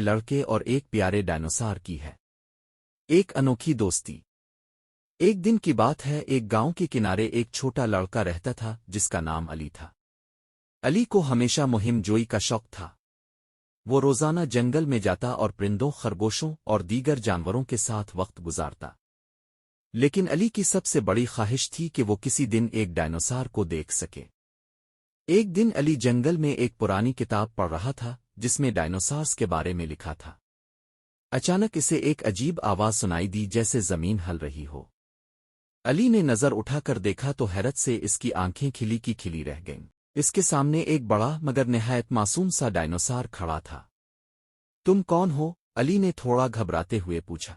لڑکے اور ایک پیارے ڈائنوسار کی ہے ایک انوکھی دوستی۔ ایک دن کی بات ہے، ایک گاؤں کے کنارے ایک چھوٹا لڑکا رہتا تھا جس کا نام علی تھا۔ علی کو ہمیشہ مہم جوئی کا شوق تھا۔ وہ روزانہ جنگل میں جاتا اور پرندوں، خرگوشوں اور دیگر جانوروں کے ساتھ وقت گزارتا۔ لیکن علی کی سب سے بڑی خواہش تھی کہ وہ کسی دن ایک ڈائنوسار کو دیکھ سکے۔ ایک دن علی جنگل میں ایک پرانی کتاب پڑھ رہا تھا جس میں ڈائنوسارز کے بارے میں لکھا تھا۔ اچانک اسے ایک عجیب آواز سنائی دی، جیسے زمین ہل رہی ہو۔ علی نے نظر اٹھا کر دیکھا تو حیرت سے اس کی آنکھیں کھلی کی کھلی رہ گئیں۔ اس کے سامنے ایک بڑا مگر نہایت معصوم سا ڈائنوسار کھڑا تھا۔ تم کون ہو؟ علی نے تھوڑا گھبراتے ہوئے پوچھا۔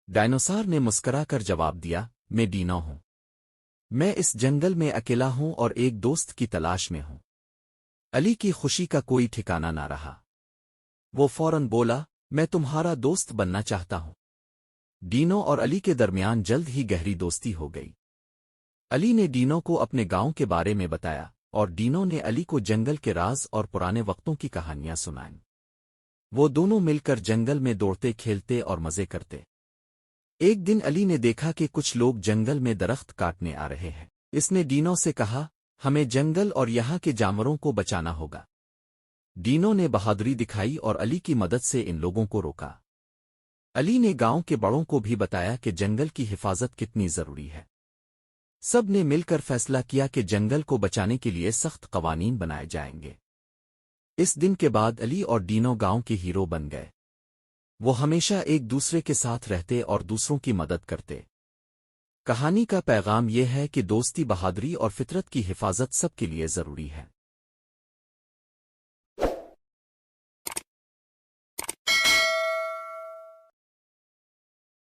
ڈائنوسار نے مسکرا کر جواب دیا، میں ڈینو ہوں۔ میں اس جنگل میں اکیلا ہوں اور ایک دوست کی تلاش میں ہوں۔ علی کی خوشی کا کوئی ٹھکانہ نہ رہا۔ وہ فوراً بولا، میں تمہارا دوست بننا چاہتا ہوں۔ ڈینو اور علی کے درمیان جلد ہی گہری دوستی ہو گئی۔ علی نے ڈینو کو اپنے گاؤں کے بارے میں بتایا اور ڈینو نے علی کو جنگل کے راز اور پرانے وقتوں کی کہانیاں سنائیں۔ وہ دونوں مل کر جنگل میں دوڑتے، کھیلتے اور مزے کرتے۔ ایک دن علی نے دیکھا کہ کچھ لوگ جنگل میں درخت کاٹنے آ رہے ہیں۔ اس نے ڈینو سے کہا، ہمیں جنگل اور یہاں کے جانوروں کو بچانا ہوگا۔ ڈینو نے بہادری دکھائی اور علی کی مدد سے ان لوگوں کو روکا۔ علی نے گاؤں کے بڑوں کو بھی بتایا کہ جنگل کی حفاظت کتنی ضروری ہے۔ سب نے مل کر فیصلہ کیا کہ جنگل کو بچانے کے لیے سخت قوانین بنائے جائیں گے۔ اس دن کے بعد علی اور ڈینو گاؤں کے ہیرو بن گئے۔ وہ ہمیشہ ایک دوسرے کے ساتھ رہتے اور دوسروں کی مدد کرتے۔ کہانی کا پیغام یہ ہے کہ دوستی، بہادری اور فطرت کی حفاظت سب کے لیے ضروری ہے۔